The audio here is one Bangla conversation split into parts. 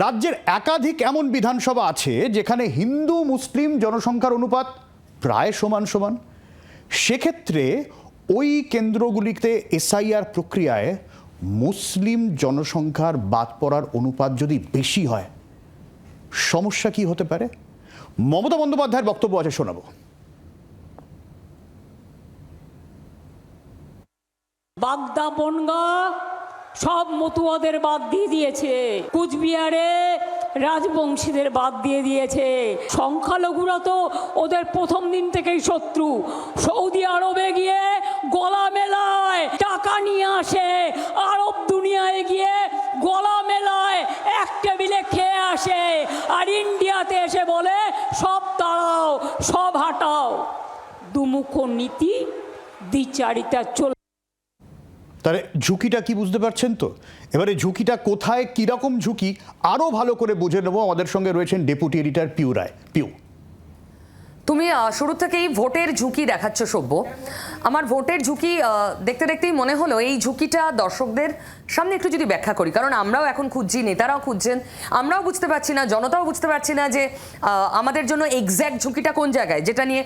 রাজ্যের একাধিক এমন বিধানসভা আছে যেখানে হিন্দু মুসলিম জনসংখ্যার অনুপাত প্রায় সমান সমান। সেক্ষেত্রে ওই কেন্দ্রগুলিতে এসআইআর প্রক্রিয়ায় মুসলিম জনসংখ্যার বাদ পড়ার অনুপাত যদি বেশি হয়, সমস্যা কি হতে পারে? মমতা বন্দ্যোপাধ্যায়ের বক্তব্য আছে, শোনাবো। বাগদা বনগা সব মতুয়াদের বাদ দিয়ে দিয়েছে, কুচবিহারে রাজবংশীদের বাদ দিয়ে দিয়েছে। সংখ্যালঘুরা তো ওদের প্রথম দিন থেকেই শত্রু। সৌদি আরবে গিয়ে গলা মেলায়, টাকা নিয়ে আসে, আরব দুনিয়ায় গিয়ে গলা মেলায়, এক টেবিলে খেয়ে আসে, আর ইন্ডিয়াতে এসে বলে সব তাড়াও, সব হাঁটাও। দুমুখ নীতি, দ্বিচারিতা চল। তাহলে ঝুঁকিটা কি বুঝতে পারছেন তো? এবারে ঝুঁকিটা কোথায়, কিরকম ঝুঁকি আরো ভালো করে বুঝে নেবো। আমাদের সঙ্গে রয়েছেন ডেপুটি এডিটর পিউ রায়। পিউ, তুমি শুরু থেকেই ভোটের ঝুঁকি দেখাচ্ছ সভ্য। আমার ভোটের ঝুঁকি দেখতে দেখতেই মনে হলো এই ঝুঁকিটা দর্শকদের সামনে একটু যদি ব্যাখ্যা করি, কারণ আমরাও এখন খুঁজছি, নেতারাও খুঁজছেন, আমরাও বুঝতে পারছি না, জনতাও বুঝতে পারছি না যে আমাদের জন্য এক্স্যাক্ট ঝুঁকিটা কোন জায়গায়, যেটা নিয়ে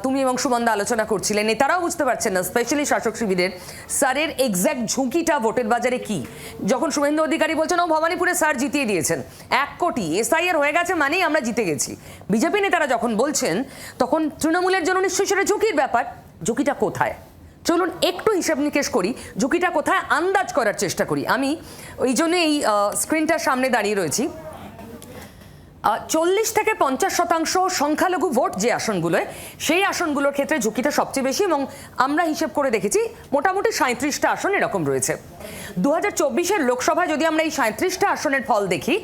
তুমি এবং সুমন্দা আলোচনা করছিলে। নেতারাও বুঝতে পারছেন না, স্পেশালি শাসক শিবিরের। স্যারের এক্স্যাক্ট ঝুঁকিটা ভোটের বাজারে কি? যখন শুভেন্দু অধিকারী বলছেন ও ভবানীপুরে স্যার জিতিয়ে দিয়েছেন 1 কোটি, এসআইআর হয়ে গেছে মানেই আমরা জিতে গেছি, বিজেপি নেতারা যখন বলছেন, তখন তৃণমূলের জন্য নিশ্চয়ই সেটা ঝুঁকির ব্যাপার। ঝুঁকিটা কোথায়? চলুন একটু হিসাব নিকেশ করি, ঝুঁকিটা কোথায় আন্দাজ করার চেষ্টা করি। আমি ওই জন্য এই স্ক্রিনটার সামনে দাঁড়িয়ে রয়েছি। 40 থেকে 50% সংখ্যালঘু ভোট যে আসনগুলোয়, সেই আসনগুলোর ক্ষেত্রে ঝুঁকিটা সবচেয়ে বেশি, এবং আমরা হিসেব করে দেখেছি মোটামুটি 37টা আসন এরকম রয়েছে। 2024-এর লোকসভায় যদি আমরা এই 37টা আসনের ফল দেখি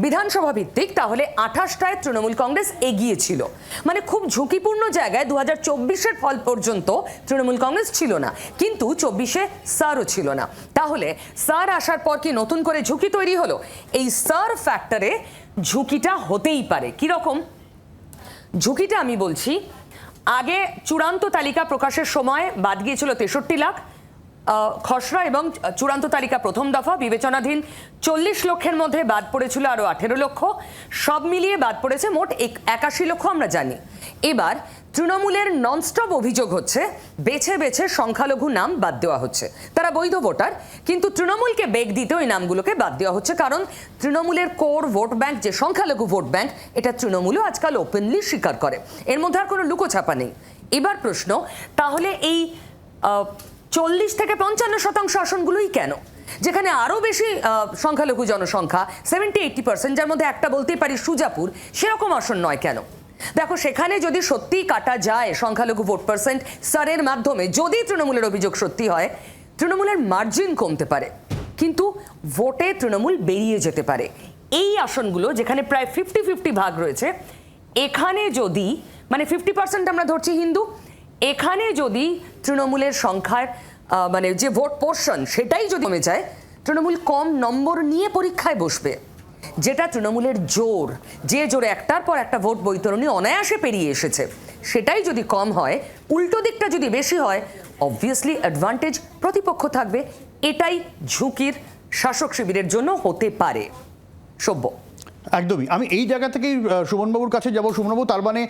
বিধানসভা ভিত্তিক, তাহলে 28টায় তৃণমূল কংগ্রেস এগিয়ে ছিল। মানে খুব ঝুঁকিপূর্ণ জায়গায় 2024-এর ফল পর্যন্ত তৃণমূল কংগ্রেস ছিল না, কিন্তু 24-এ স্যারও ছিল না। তাহলে স্যার আসার পর কি নতুন করে ঝুঁকি তৈরি হলো? এই স্যার ফ্যাক্টরে ঝুঁকিটা হতেই পারে। কিরকম ঝুঁকিটা আমি বলছি, আগে চূড়ান্ত তালিকা প্রকাশের সময় বাদ গিয়েছিল 63 লাখ খসড়া, এবং চূড়ান্ত তালিকা প্রথম দফা বিবেচনাধীন 40 লক্ষের মধ্যে বাদ পড়েছিল আরো 18 লক্ষ, সব মিলিয়ে বাদ পড়েছে মোট 81 লক্ষ আমরা জানি। এবার তৃণমূলের ননস্টপ অভিযোগ হচ্ছে বেছে বেছে সংখ্যালঘু নাম বাদ দেওয়া হচ্ছে। তারা বৈধ ভোটার, কিন্তু তৃণমূলকে বেগ দিতে ওই নামগুলোকে বাদ দেওয়া হচ্ছে, কারণ তৃণমূলের কোর ভোট ব্যাংক যে সংখ্যালঘু ভোট ব্যাংক, এটা তৃণমূলও আজকাল ওপেনলি স্বীকার করে, এর মধ্যে আর কোনো লুকোছাপা নেই। এবার প্রশ্ন, তাহলে এই 40 থেকে 55% আসনগুলোই কেন, যেখানে আরো বেশি সংখ্যালঘু জনসংখ্যা 70-80%, যার মধ্যে একটা বলতেই পারি সুজাপুর, সেরকম আসন নয় কেন? দেখো, সেখানে যদি সত্যিই কাটা যায় সংখ্যালঘু ভোট পার্সেন্ট স্যারের মাধ্যমে, যদি তৃণমূলের অভিযোগ সত্যি হয়, তৃণমূলের মার্জিন কমতে পারে, কিন্তু ভোটে তৃণমূল বেরিয়ে যেতে পারে। এই আসনগুলো যেখানে প্রায় 50-50 ভাগ রয়েছে, এখানে যদি মানে 50% আমরা ধরছি হিন্দু, এখানে যদি তৃণমূলের সংখ্যার মানে যে ভোট পোর্শন সেটাই যদি কমে যায়, তৃণমূল কম নম্বর নিয়ে পরীক্ষায় বসবে, যেটা তৃণমূলের জোর, যে জোরে একটার পর একটা ভোট বৈতরণী অনায়াসে পেরিয়ে এসেছে, সেটাই যদি কম হয়, উল্টো দিকটা যদি বেশি হয়, অবভিয়াসলি অ্যাডভান্টেজ প্রতিপক্ষ থাকবে। এটাই ঝুঁকির শাসক শিবিরের জন্য হতে পারে। সভ্য, একদমই। আমি এই জায়গা থেকেই সুমনবাবুর কাছে যাব। সুমনবাবু, তার মানে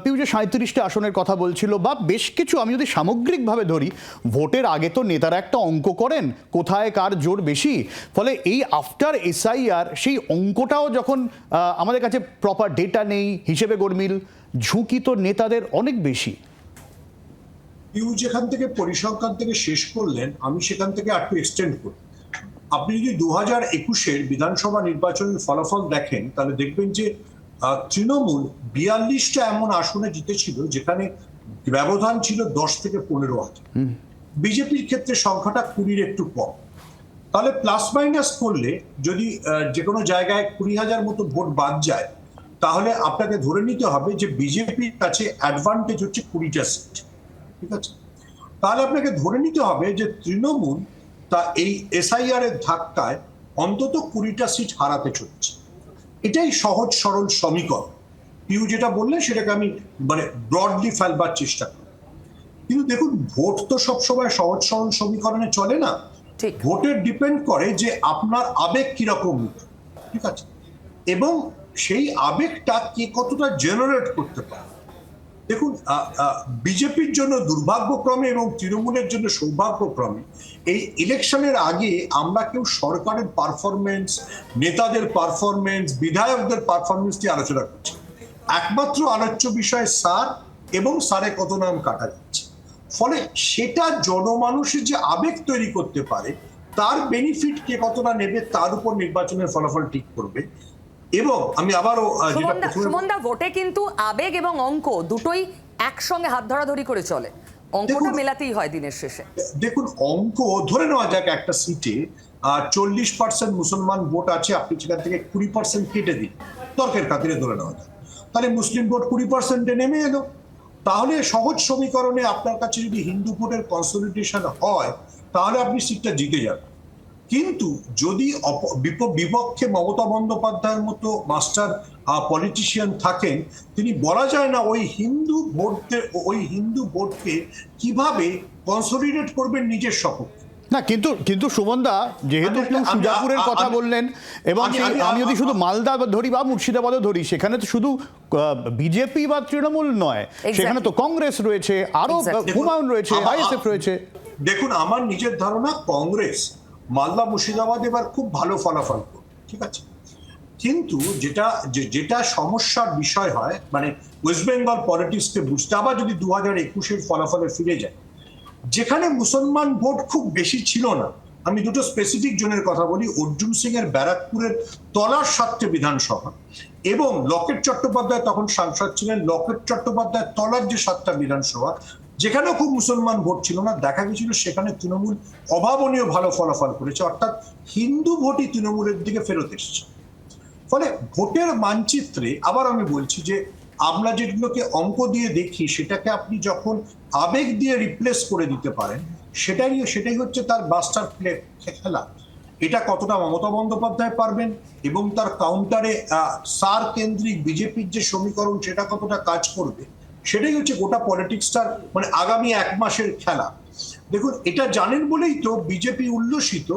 পিউ যে 37টা আসনের কথা বলছিল, বা বেশ কিছু, আমি যদি সামগ্রিকভাবে ধরি, ভোটের আগে তো নেতারা একটা অঙ্ক করেন কোথায় কার জোর বেশি, ফলে এই আফটার এসআইআর সেই অঙ্কটাও যখন আমাদের কাছে প্রপার ডেটা নেই, হিসেবে গরমিল, ঝুঁকি তো নেতাদের অনেক বেশি। পিউ যেখান থেকে পরিসংখ্যান থেকে শেষ করলেন, আমি সেখান থেকে একটু এক্সটেন্ড করি। আপনি যদি 2021-এর বিধানসভা নির্বাচনের ফলাফল দেখেন, তাহলে দেখবেন যে তৃণমূল 42টা এমন আসনে জিতেছিল যেখানে ব্যবধান ছিল 10 থেকে 15,000। বিজেপির ক্ষেত্রে সংখ্যাটা 20-র একটু কম। তাহলে প্লাস মাইনাস করলে যদি যে কোনো জায়গায় 20,000 মতো ভোট বাদ যায়, তাহলে আপনাকে ধরে নিতে হবে যে বিজেপির কাছে অ্যাডভান্টেজ হচ্ছে 20টা সিট। ঠিক আছে? তাহলে আপনাকে ধরে নিতে হবে যে তৃণমূল তা এই এসআইআর এর ধাক্কায় অন্তত 20টা সিট হারাতে চলেছে। এটাই সহজ সরল সমীকরণ। পিউ যেটা বললে সেটাকে আমি মানে ব্রডলি ফেলবার চেষ্টা করি। কিন্তু দেখুন, ভোট তো সবসময় সহজ সরল সমীকরণে চলে না। ভোটের ডিপেন্ড করে যে আপনার আবেগ কিরকম। ঠিক আছে, এবং সেই আবেগটা কে কতটা জেনারেট করতে পারে। দেখুন, বিজেপির জন্য দুর্ভাগ্যক্রমে এবং তৃণমূলের জন্য সৌভাগ্যক্রমে এই ইলেকশনের আগে আমরা কেউ সরকারের পারফরমেন্স, নেতাদের পারফরমেন্স, বিধায়কদের পারফরমেন্স নিয়ে আলোচনা করছি। একমাত্র আলোচ্য বিষয় স্যার এবং স্যারে কত নাম কাটা যাচ্ছে। ফলে সেটা জনমানুষের যে আবেগ তৈরি করতে পারে, তার বেনিফিট কে কতটা নেবে তার উপর নির্বাচনের ফলাফল ঠিক করবে। এবং আমি আবারও সুমনদা, ভোটে কিন্তু আবেগ এবং অঙ্ক দুটোই একসঙ্গে হাত ধরাধরি করে চলে, অঙ্কটা মেলাতেই হয় দিনের শেষে। দেখুন, অঙ্ক ধরে নেওয়া যাক একটা সিটে 40% মুসলমান ভোট আছে, আপনি সেখান থেকে 20% কেটে দিন, তর্কের খাতিরে ধরে নেওয়া যাক, তাহলে মুসলিম ভোট 20%-এ নেমে এলো। তাহলে সহজ সমীকরণে আপনার কাছে যদি হিন্দু ভোটের কনসলিডেশন হয়, তাহলে আপনি সিটটা জিতে যাবেন। কিন্তু যদি বিপক্ষে মমতা বন্দ্যোপাধ্যায়ের মতো মাস্টার পলিটিশিয়ান থাকেন, তিনি বলা যায় না ওই হিন্দু ভোটকে কিভাবে কনসলিডেট করবেন নিজের সপক্ষে। না, কিন্তু সুমনদা, যেহেতু সুজাপুরের কথা বললেন, এবং আমি যদি শুধু মালদা ধরি বা মুর্শিদাবাদও ধরি, সেখানে তো শুধু বিজেপি বা তৃণমূল নয়, সেখানে তো কংগ্রেস রয়েছে, আরো হুমায়ুন রয়েছে, আইএসএফ রয়েছে। দেখুন, আমার নিজের ধারণা কংগ্রেস মালদা মুর্শিদাবাদ এবার খুব ভালো ফলাফল করবে, ঠিক আছে। কিন্তু যেটা সমস্যার বিষয় হয়, মানে ওয়েস্ট বেঙ্গল পলিটিক্সকে বুঝতে, আবার যদি 2021-এর ফলাফলে ফিরে যায়, যেখানে মুসলমান ভোট খুব বেশি ছিল না, আমি দুটো স্পেসিফিক জোনের কথা বলি, অর্জুন সিং এর ব্যারাকপুরের তলার 7টে বিধানসভা, এবং লকেট চট্টোপাধ্যায় তখন সাংসদ ছিলেন, লকেট চট্টোপাধ্যায় তলার যে 7টা বিধানসভা, যেখানেও খুব মুসলমান ভোট ছিল না, দেখা গেছিল সেখানে তৃণমূল অভাবনীয় ভালো ফলাফল করেছে, অর্থাৎ হিন্দু ভোটই তৃণমূলের দিকে ফেরত এসেছে। ফলে ভোটের মানচিত্রে আবার আমি বলছি যে আমরা যেগুলোকে অঙ্ক দিয়ে দেখি, সেটাকে আপনি যখন আবেগ দিয়ে রিপ্লেস করে দিতে পারেন, সেটাই হচ্ছে তার মাস্টার প্লে খেলা। এটা কতটা মমতা বন্দ্যোপাধ্যায় পারবেন, এবং তার কাউন্টারে সার কেন্দ্রিক বিজেপির যে সমীকরণ, সেটা কতটা কাজ করবে, সেটাই হচ্ছে গোটা পলিটিক্সটার মানে আগামী 1 মাসের খেলা। দেখুন, এটা জানেন বলেই তো বিজেপি উল্লসিত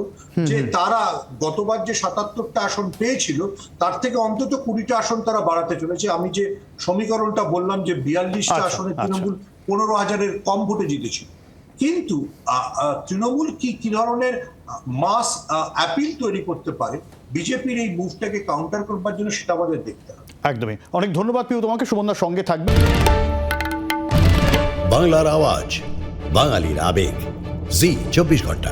যে তারা গতবার যে 77টা আসন পেয়েছিল, তার থেকে অন্তত 20টা আসন তারা বাড়াতে চলেছে। আমি যে সমীকরণটা বললাম যে 42টা আসনে তৃণমূল 15,000-এর কম ভোটে জিতেছিল, কিন্তু তৃণমূল কি ধরনের মাস অ্যাপিল তৈরি করতে পারে বিজেপির এই মুভটাকে কাউন্টার করবার জন্য, সেটা আমাদের দেখতে হবে। একদমই। অনেক ধন্যবাদ পিউ তোমাকে, সুমনদার সঙ্গে থাকবে। বাংলার আওয়াজ, বাঙালির আবেগ, জি 24 ঘন্টা।